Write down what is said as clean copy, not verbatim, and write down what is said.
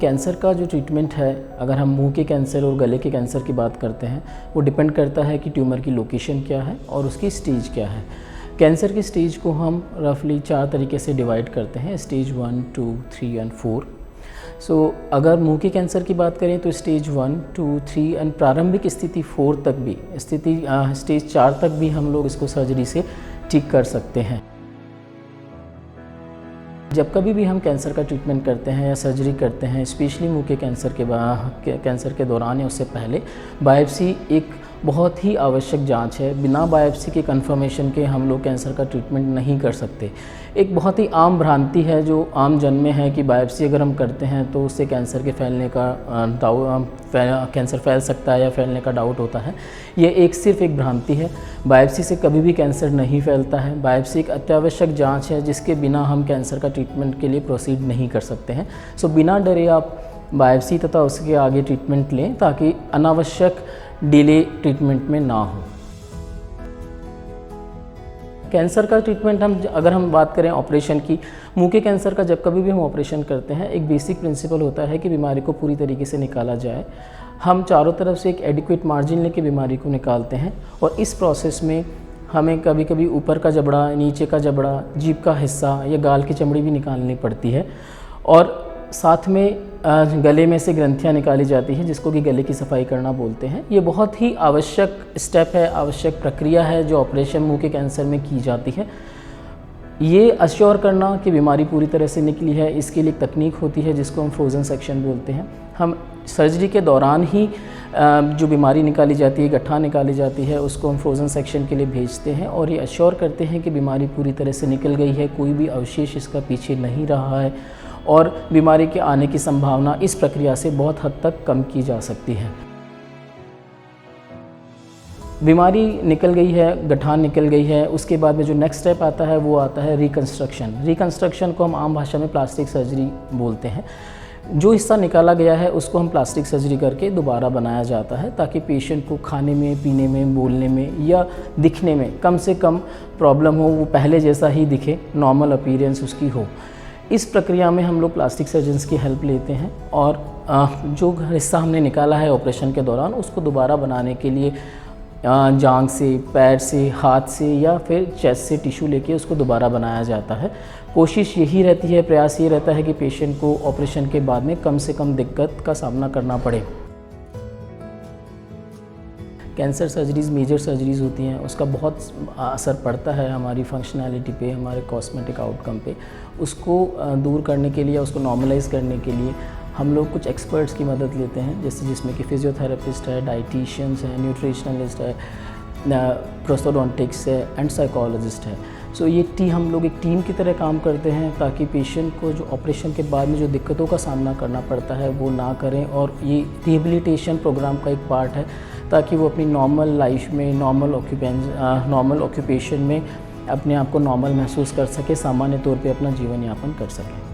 Cancer का जो treatment है, अगर हम मुंह के कैंसर और गले के कैंसर की बात करते हैं, वो डिपेंड करता है कि ट्यूमर की लोकेशन क्या है और उसकी स्टेज क्या है। कैंसर की स्टेज को हम रफली 4 तरीके से डिवाइड करते हैं, स्टेज 1, 2, 3 एंड 4। अगर मुंह के कैंसर की बात करें तो स्टेज 1, 2, 3 एंड प्रारंभिक स्थिति 4 तक भी, स्टेज 4 तक भी हम लोग इसको सर्जरी से ठीक कर सकते हैं। जब कभी भी हम कैंसर का ट्रीटमेंट करते हैं या सर्जरी करते हैं, स्पेशली मुंह के कैंसर के दौरान या उससे पहले, बायोप्सी एक बहुत ही आवश्यक जांच है। बिना बायोप्सी के कंफर्मेशन के हम लोग कैंसर का ट्रीटमेंट नहीं कर सकते। एक बहुत ही आम भ्रांति है जो आम जन में है कि बायोप्सी अगर हम करते हैं तो उससे कैंसर के फैलने का कैंसर फैल सकता है या फैलने का डाउट होता है। ये सिर्फ एक भ्रांति है। बायोप्सी से कभी भी कैंसर नहीं फैलता है। बायोप्सी एक अत्यावश्यक जांच है जिसके बिना हम कैंसर का ट्रीटमेंट के लिए प्रोसीड नहीं कर सकते हैं। बिना डरे आप बायोप्सी तथा उसके आगे ट्रीटमेंट लें ताकि अनावश्यक डिले ट्रीटमेंट में ना हो। कैंसर का ट्रीटमेंट अगर हम बात करें ऑपरेशन की, मुंह के कैंसर का जब कभी भी हम ऑपरेशन करते हैं, एक बेसिक प्रिंसिपल होता है कि बीमारी को पूरी तरीके से निकाला जाए। हम चारों तरफ से एक एडिक्वेट मार्जिन लेके बीमारी को निकालते हैं और इस प्रोसेस में हमें कभी कभी ऊपर का जबड़ा, नीचे का जबड़ा, जीभ का हिस्सा या गाल की चमड़ी भी निकालनी पड़ती है और साथ में गले में से ग्रंथियां निकाली जाती हैं जिसको कि गले की सफाई करना बोलते हैं। ये बहुत ही आवश्यक स्टेप है, आवश्यक प्रक्रिया है जो ऑपरेशन मुंह के कैंसर में की जाती है। ये अश्योर करना कि बीमारी पूरी तरह से निकली है, इसके लिए एक तकनीक होती है जिसको हम फ्रोज़न सेक्शन बोलते हैं। हम सर्जरी के दौरान ही जो बीमारी निकाली जाती है, गट्ठा निकाली जाती है, उसको हम फ्रोज़न सेक्शन के लिए भेजते हैं और ये अश्योर करते हैं कि बीमारी पूरी तरह से निकल गई है, कोई भी अवशेष इसका पीछे नहीं रहा है और बीमारी के आने की संभावना इस प्रक्रिया से बहुत हद तक कम की जा सकती है। बीमारी निकल गई है, गठान निकल गई है, उसके बाद में जो नेक्स्ट स्टेप आता है वो आता है रिकंस्ट्रक्शन। रिकंस्ट्रक्शन को हम आम भाषा में प्लास्टिक सर्जरी बोलते हैं। जो हिस्सा निकाला गया है उसको हम प्लास्टिक सर्जरी करके दोबारा बनाया जाता है ताकि पेशेंट को खाने में, पीने में, बोलने में या दिखने में कम से कम प्रॉब्लम हो, वो पहले जैसा ही दिखे, नॉर्मल अपीयरेंस उसकी हो। इस प्रक्रिया में हम लोग प्लास्टिक सर्जन्स की हेल्प लेते हैं और जो हिस्सा हमने निकाला है ऑपरेशन के दौरान उसको दोबारा बनाने के लिए जांघ से, पैर से, हाथ से या फिर चेस्ट से टिश्यू लेके उसको दोबारा बनाया जाता है। कोशिश यही रहती है, प्रयास ये रहता है कि पेशेंट को ऑपरेशन के बाद में कम से कम दिक्कत का सामना करना पड़े। कैंसर सर्जरीज़ मेजर सर्जरीज़ होती हैं, उसका बहुत असर पड़ता है हमारी फंक्शनैलिटी पे, हमारे कॉस्मेटिक आउटकम पे। उसको दूर करने के लिए, उसको नॉर्मलाइज करने के लिए हम लोग कुछ एक्सपर्ट्स की मदद लेते हैं, जैसे जिसमें कि फिजियोथेरेपिस्ट है, डाइटिशियंस है, न्यूट्रिशनलिस्ट है, प्रोस्थोडोंटिक्स है एंड साइकोलॉजिस्ट है। ये हम लोग एक टीम की तरह काम करते हैं ताकि पेशेंट को जो ऑपरेशन के बाद में जो दिक्कतों का सामना करना पड़ता है वो ना करें और ये रिहेबिलिटेशन प्रोग्राम का एक पार्ट है ताकि वो अपनी नॉर्मल लाइफ में, नॉर्मल ऑक्यूपेशन में अपने आप को नॉर्मल महसूस कर सके, सामान्य तौर पे अपना जीवन यापन कर सके।